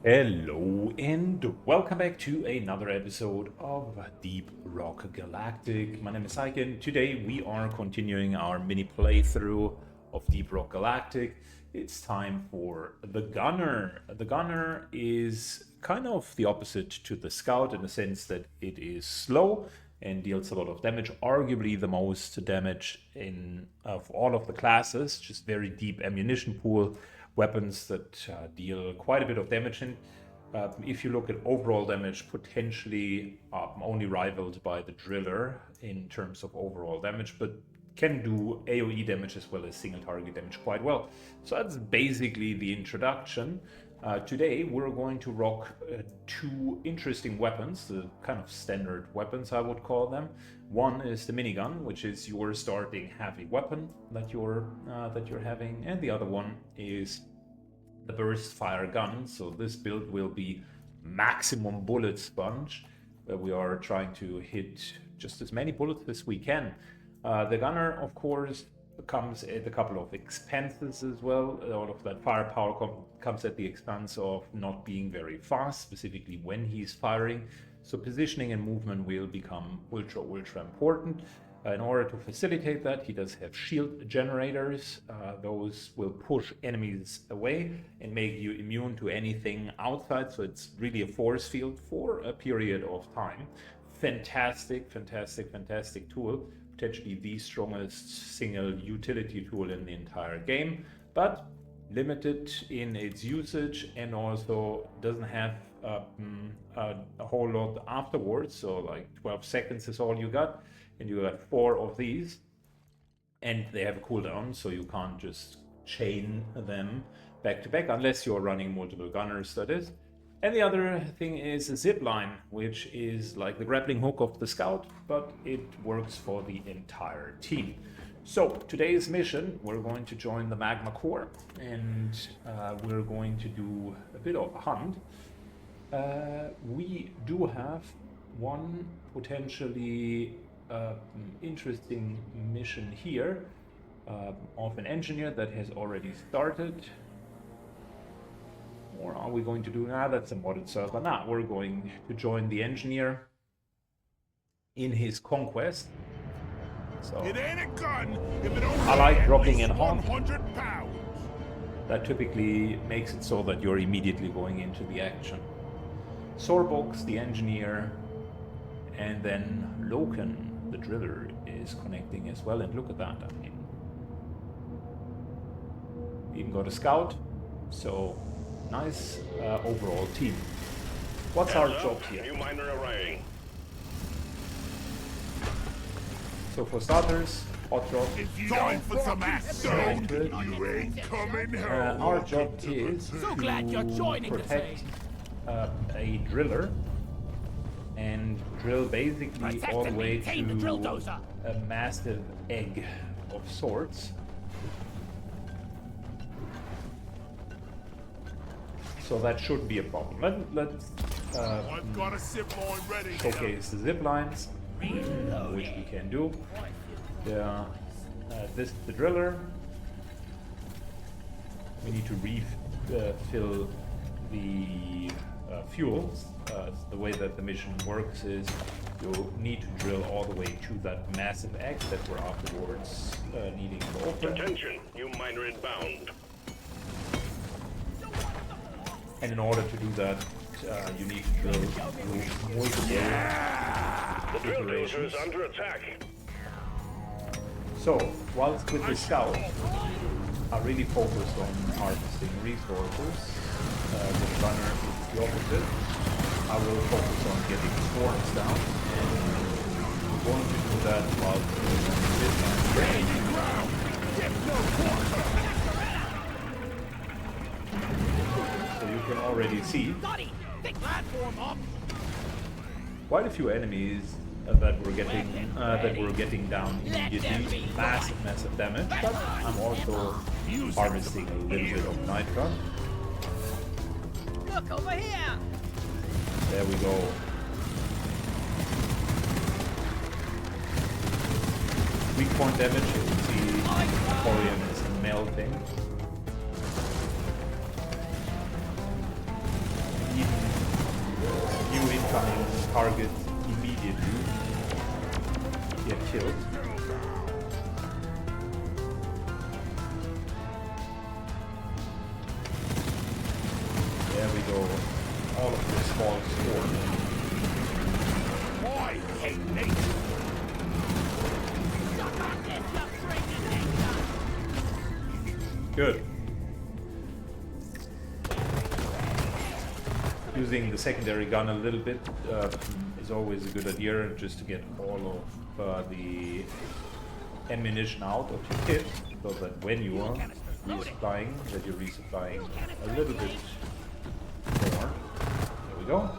Hello and welcome back to another episode of Deep Rock Galactic. My name is Ike and today we are continuing our mini playthrough of Deep Rock Galactic. It's time for the Gunner. The Gunner is kind of the opposite to the Scout in the sense that it is slow and deals a lot of damage, arguably the most damage of all of the classes, just very deep ammunition pool. Weapons that deal quite a bit of damage, and if you look at overall damage, potentially only rivaled by the Driller in terms of overall damage, but can do AoE damage as well as single target damage quite well. So that's basically the introduction. Today we're going to rock two interesting weapons, the kind of standard weapons I would call them. One is the minigun, which is your starting heavy weapon that you're having, and the other one is the burst fire gun. So this build will be maximum bullet sponge, where we are trying to hit just as many bullets as we can. The gunner, of course, comes at a couple of expenses as well. All of that firepower comes at the expense of not being very fast, specifically when he's firing. So positioning and movement will become ultra important. In order to facilitate that, he does have shield generators. Those will push enemies away and make you immune to anything outside. So it's really a force field for a period of time. Fantastic tool. Potentially the strongest single utility tool in the entire game, but limited in its usage and also doesn't have a whole lot afterwards. So like 12 seconds is all you got, and you got 4 of these, and they have a cooldown, so you can't just chain them back to back unless you're running multiple gunners, that is. And the other thing is a zipline, which is like the grappling hook of the Scout, but it works for the entire team. So today's mission, we're going to join the Magma Core, and we're going to do a bit of a hunt. We do have one potentially interesting mission here of an engineer that has already started. Or are we going to do now? That's a modded server. Now we're going to join the engineer in his conquest. So it ain't a gun if it only I like dropping in hot. 100 pounds. That typically makes it so that you're immediately going into the action. Sorbox, the engineer, and then Loken, the driller, is connecting as well. And look at that. I mean, we even got a scout. So nice overall team. What's our job here? New miner arriving. So for starters, hot drop. If you don't for some action, Good. you ain't coming home. Our job is So glad you're to joining the protect a driller and drill basically Protect all the and way maintain the drill to dozer. a massive egg of sorts. So that shouldn't be a problem. Let's I've got a zip line ready. showcase the zip lines, which we can do. This is the driller. We need to refill the fuel. The way that the mission works is you need to drill all the way to that massive egg that we're afterwards needing to open. Attention, new miner inbound. And in order to do that, you need to drill multiple The drill dozer iterations. is under attack. So, whilst with the Scout, I really focused on harvesting resources. The runner is the opposite. I will focus on getting swarms down, and we're going to do that while doing this. So you can already see quite a few enemies that were getting down immediately. Massive damage, but I'm also harvesting a little bit of nitro. Look over here! There we go. Weak point damage, you can see Corium is melting. target immediately get killed. There we go. All of this falls forward. I hate nature. Good. Using the secondary gun a little bit is always a good idea, just to get all of the ammunition out of your kit, so that when you are resupplying, that you're resupplying a little bit more. There we go.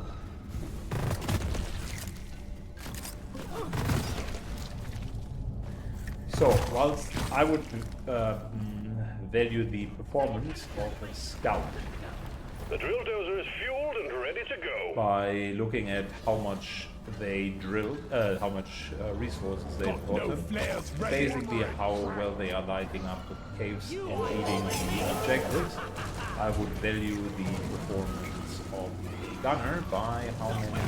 So, whilst I would value the performance of a scout The drill dozer is fueled and ready to go. by looking at how much they drilled, how much resources they brought them, flares ready. basically how well they are lighting up the caves and eating the objectives, I would value the performance of the gunner by how many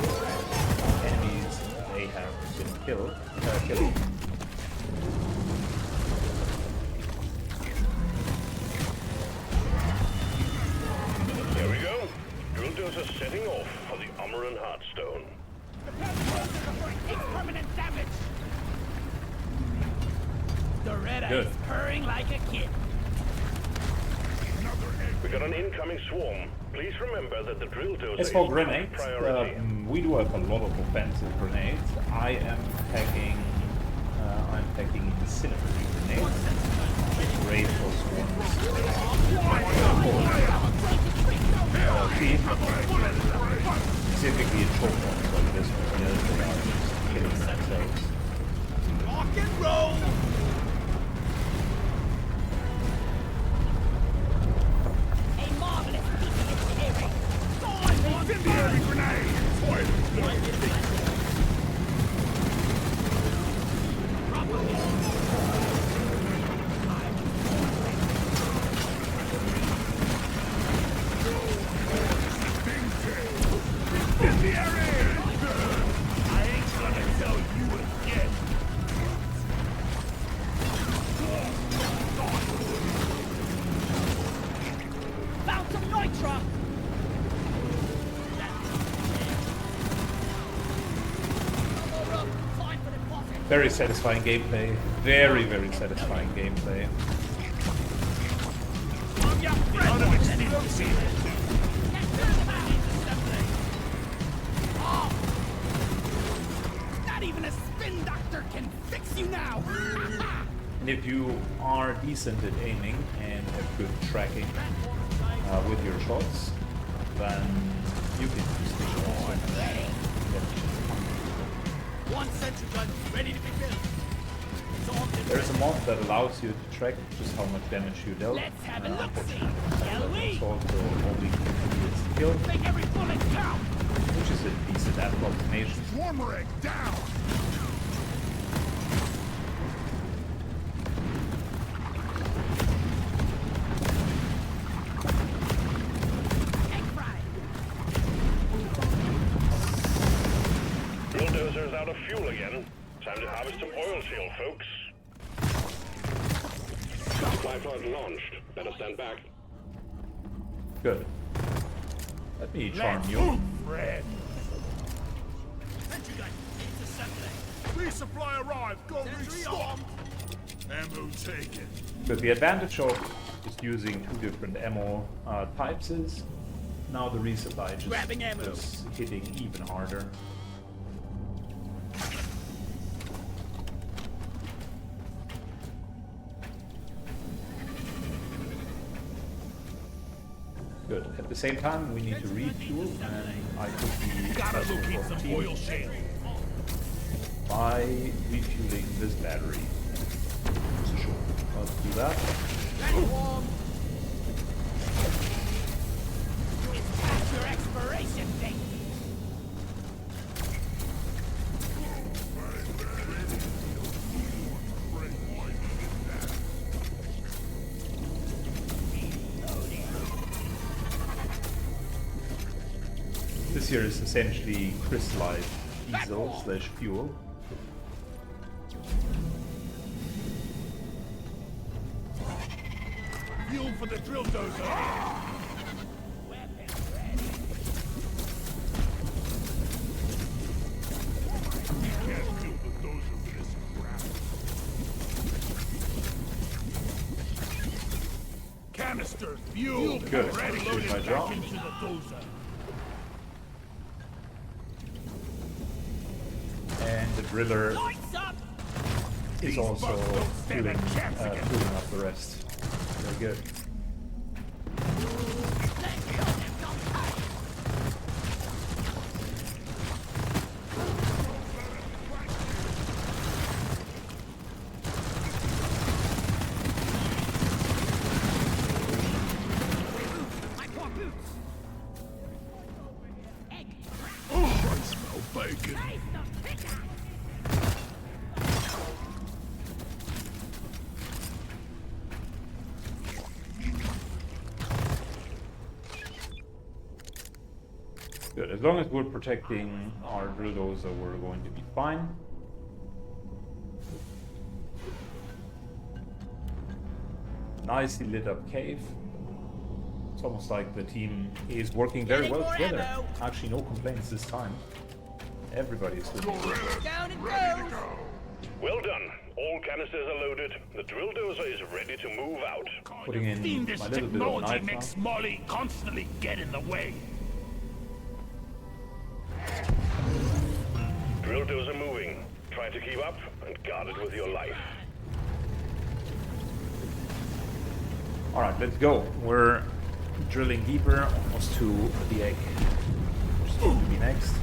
enemies they have been killed. There we go. Drill dozer setting off for the Amaran Heartstone. Permanent damage. The red Good. eye's purring like a kid. We got an incoming swarm. Please remember that the drill dozer As for is grenades, priority. we do have a lot of offensive grenades. I'm packing incinerary grenades. Great for swarms. Specifically in choke points like this one, they are just killing themselves. Rock and roll. A marvelous piece of engineering. Incendiary grenade! Incendiary! I ain't gonna tell you again. Found some nitra. Very satisfying gameplay. Very, very satisfying gameplay. Not even a spin doctor can fix you now. And if you are decent at aiming and have good tracking with your shots, then you can use the shots. One sentry gun ready to be built. There's a mod that allows you to track just how much damage you dealt. Let's have a look-see, Unfortunately, shall we? it's also only is killed, Make every bullet count. which is a decent approximation. Swarm rig down! Egg fried. Drill dozer's out of fuel again. Time to harvest some oil seal, folks. Supply pod launched. Better stand back. Good. Let me charm Let's you. move, Fred. Sentry gun. It's assembly. Resupply arrived. Go Sentry restock. Ammo taken. But the advantage of just using two different ammo types is now the resupply Grabbing ammo. just hitting even harder. Good. At the same time, we need to refuel, and I could be Gotta useful locate for the some team oil shale. by refueling this battery. Sure. Let's do that. It's past your expiration date. This here is essentially crystallized diesel slash fuel. Fuel for the drill dozer. You can't fuel the dozer with this crap. Canisters, fuel, Good. ready. Here's my Loaded drop. back into the dozer. And the driller Lights up! is also bugs don't stand a filling, chance against filling up the rest. Very good. Let's kill them, don't pay! My poor boots! Egg! Oh, I smell bacon. Taste the pickaxe! Good. As long as we're protecting our drill dozer, we're going to be fine. Nicely lit up cave. It's almost like the team is working very Getting well more together. ammo. Actually, no complaints this time. Everybody is good. Down it goes! Well done. All canisters are loaded. The drill dozer is ready to move out. Putting in Fiendish my little bit of technology night makes now. Molly constantly get in the way. Drill dozer moving. Try to keep up and guard it with your life. Alright, let's go. We're drilling deeper, almost to the egg. Which is going to be next.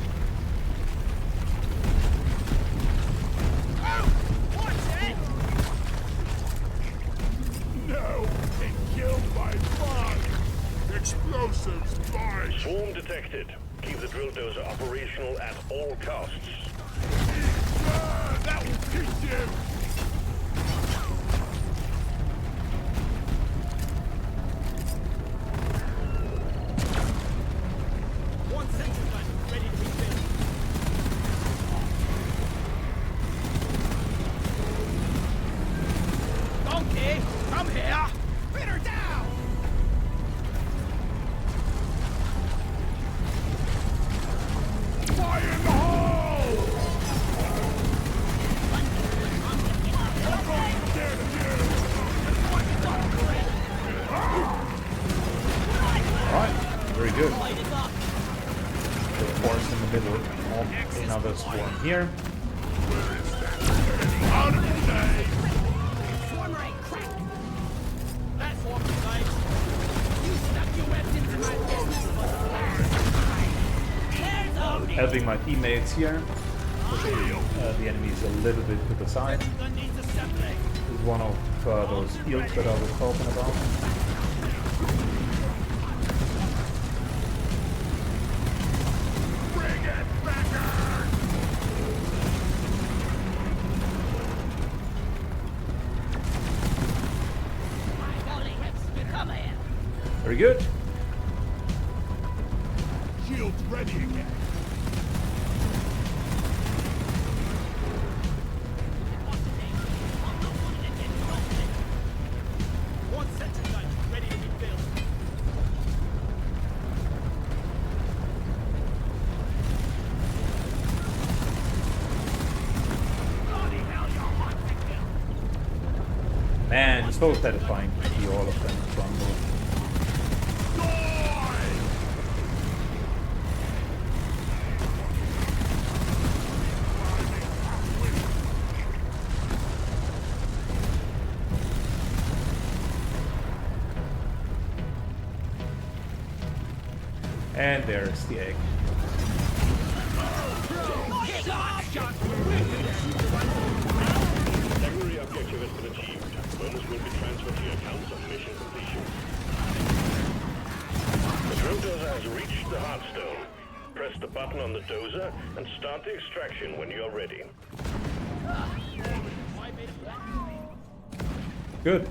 Watch it! No, it killed my bug. Explosives, fine. Swarm detected. Keep the drill dozer operational at all costs. That will teach you. One sentry gun, ready to be filled. Donkey, come here! Pin her down! Fire in the hole! Alright, very good. Light is up! Of course, in the middle of another swarm here. Out of the day! Swarmer ain't cracked! That's what we like. You stuck your webs into my business for the last time. There's Odin! Helping my teammates here. Pushing the enemies a little bit to the side. Gun needs assembling. This is one of those fields that I was talking about. Bring it back! My holy hips, come here! Very good. Shields ready again. One sentry gun, ready to be filled. Bloody hell, you're hot to kill! Man, it's so satisfying to see all of them crumble. And there's the egg. Secondary objective has been achieved. Bonus will be transferred to your accounts on mission completion. The drill dozer has reached the Hearthstone. Press the button on the dozer and start the extraction when you're ready. Good.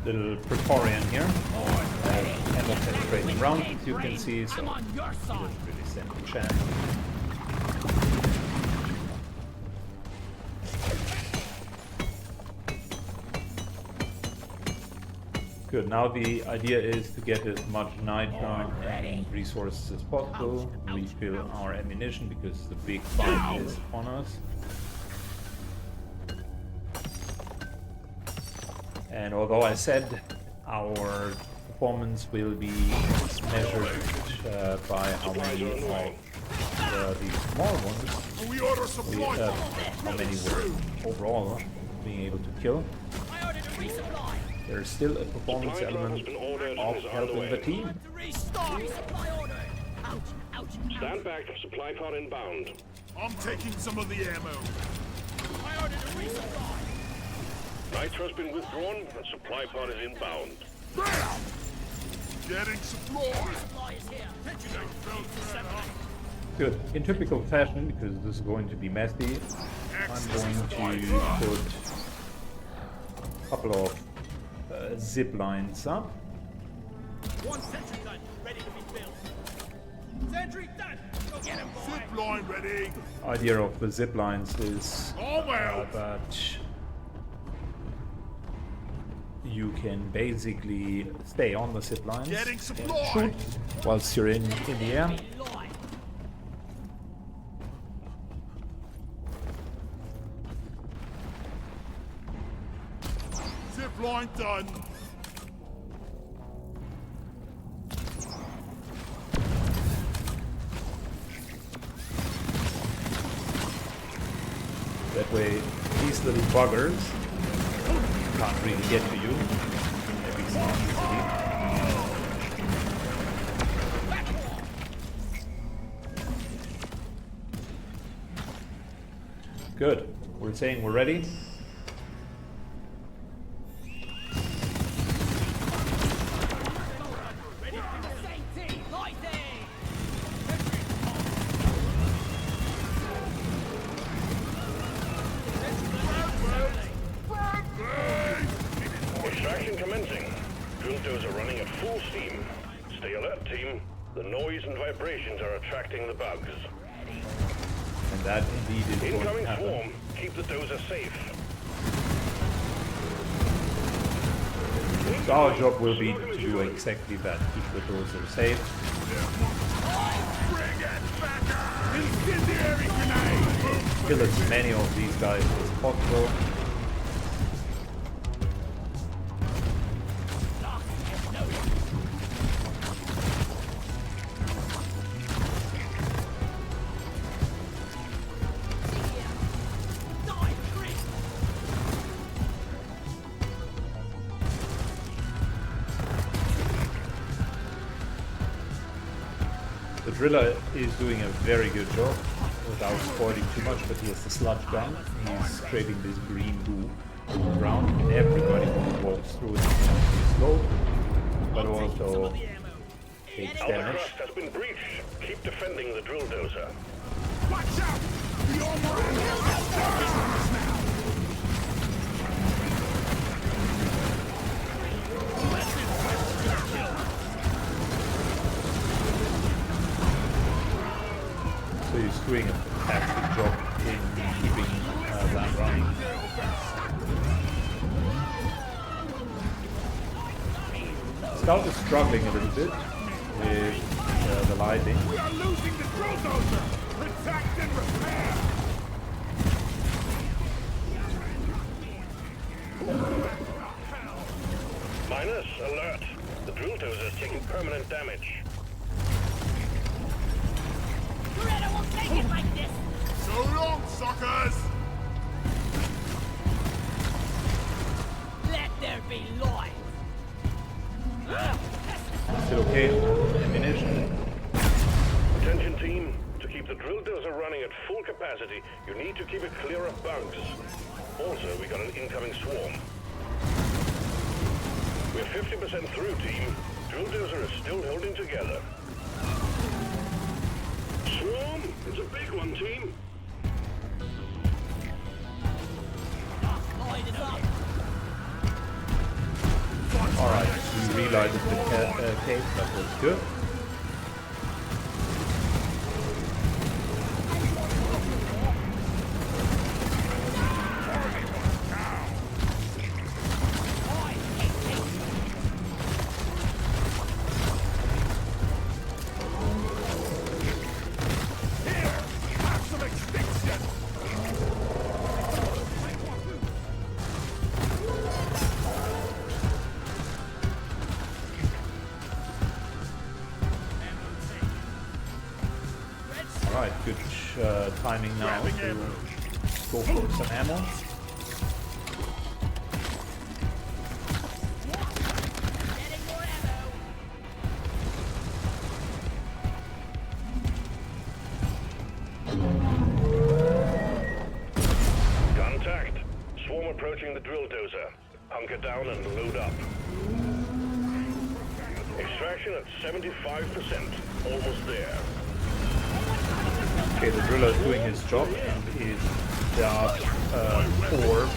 The little Praetorian here. End of penetrating round, as you can see, so I'm on your he side. doesn't really stand a chance. Good, now the idea is to get as much nitron and resources as possible, refill our ammunition because the big fight is on us. And although I said our performance will be measured by how many of the small ones, We order supply. how many were overall being able to kill, I ordered a resupply. there's still a performance Supply drop has element been ordered of and is on the helping the way. team. To restock. Resupply order. Ouch, ouch, ouch. Stand back, supply pod inbound. I'm taking some of the ammo. I ordered a resupply. Nitro's been withdrawn and supply pod is inbound. Bam! Getting supply. Supply is here. Good. In typical fashion, because this is going to be messy, I'm going to put a couple of zip lines up. One sentry gun ready to be built. Sentry done. Go get him, boy. Zip line ready. Idea of the zip lines is All well. that you can basically stay on the zip lines Getting and supply. shoot whilst you're in the air. Lie. Zip line done. That way, these little buggers can't really get to you. At least not easily. Good. We're saying we're ready. SAT. Lighting. Extraction commencing. Drill dozer running at full steam. Stay alert, team. The noise and vibrations are attracting the bugs. And that indeed is going to Incoming happen. swarm. Keep the dozer safe. So our job will be to do exactly that. Keep the dozer safe. Bring it back. Incendiary grenade. Kill as many of these guys as possible. The driller is doing a very good job without spoiling too much, but he has the sludge gun. He's creating this green goo on the ground, and everybody who walks through it is slow, but also takes Outer damage. crust has been breached. Keep defending the drill dozer. Watch out. The armor. So he's doing a fantastic job in keeping that running. Scout is struggling a little bit with the lighting. We are losing the drill dozer. Protect and repair. Miners, alert. The drill dozer is taking permanent damage. Greta won't take it like this. So long, suckers. Let there be light. Still okay. Ammunition. Attention team. To keep the drill dozer running at full capacity, you need to keep it clear of bugs. Also, we got an incoming swarm. We're 50% through, team. Drill dozer is still holding together. Swarm, it's a big one, team. Light is up. Okay, that was good. Alright, good timing now to go for some ammo. Contact. Swarm approaching the drill dozer. Hunker down and load up. Extraction at 75%. Almost there. Okay, the driller is doing his job and he's got 4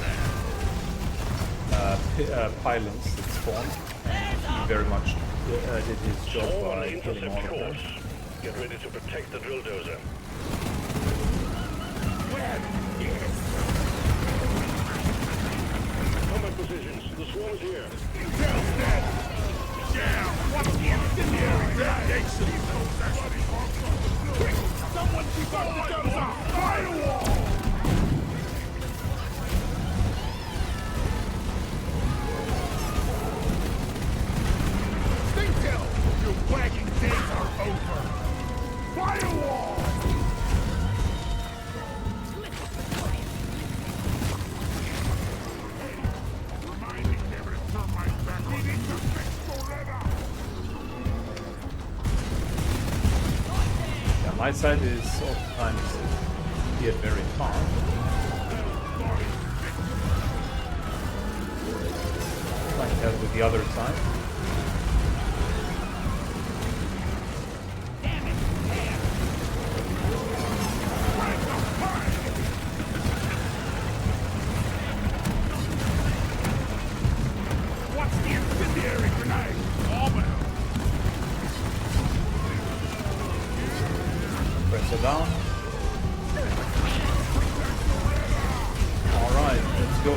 pylons that spawned, and he very much did his job Swarm on by the killing all intercept of them. course. Get ready to protect the drill dozer. Combat positions. The swarm is here. Someone keep up the dozer! Firewall! Stay still! Your wagging days are over! Firewall! Reminding never to turn my back on the fix forever! Yeah, my side is oftentimes here very far. Trying to help with the other side. What's the incendiary grenade? Almost! Press it down. Alright, let's go.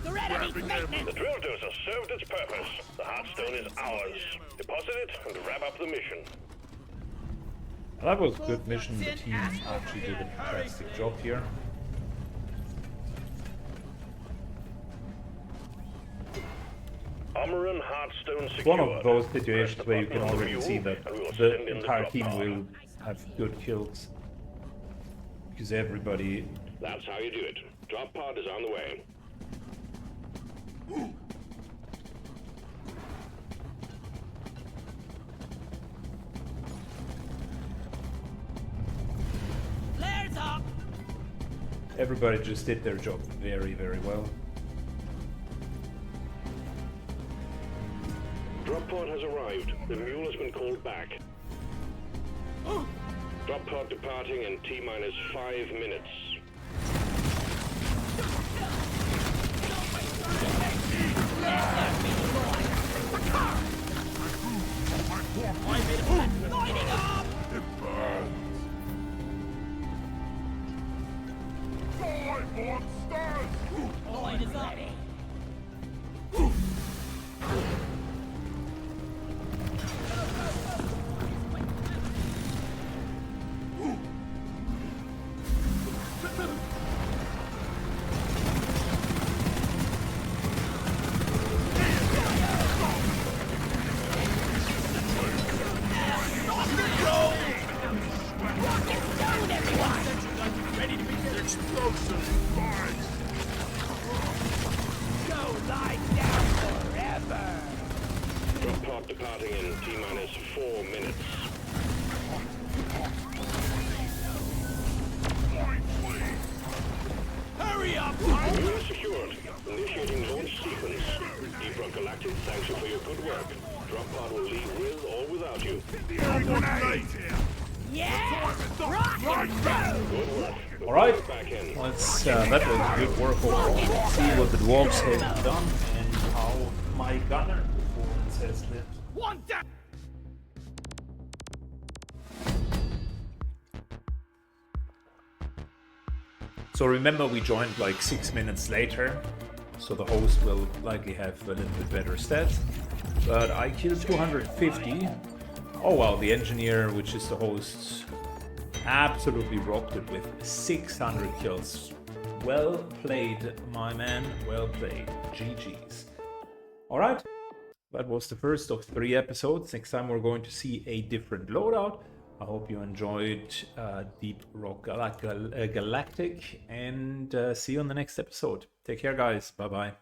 They're enemy maintenance. The drill dozer served its purpose. The Heartstone is ours. Deposit it and wrap up the mission. That was a good mission. The team actually did a fantastic job here. Armor and Heartstone It's secured. one of those Press situations the where you can button on the already mule see that and we will the send in entire drop team pod. will have good kills. Because everybody... That's how you do it. Drop pod is on the way. Flares up. Everybody just did their job very, very well. Drop pod has arrived. The mule has been called back. Drop pod departing in T-minus 5 minutes. Lighting up. It burns! Die, monsters! Light is up. Explosive spikes! Go lie down forever. Drop pod departing in T-minus 4 minutes. Hurry up. Mule is secured. Initiating launch sequence. Deep Rock Galactic thanks you for your good work. Drop pod will leave with or without you. Someone grenade here! Yeah. Rock and roll. Good work. We'll All right, put it back in. let's. That was good work overall. Let's see what the dwarves have done and how my gunner performance has lived. One down. So remember, we joined like 6 minutes later, so the host will likely have a little bit better stats. But I killed 250. Oh well, the engineer, which is the host, absolutely rocked it with 600 kills. Well played, my man. Well played. GG's. Alright, that was the first of 3 episodes. Next time we're going to see a different loadout. I hope you enjoyed Deep Rock Galactic, and see you on the next episode. Take care, guys. Bye-bye.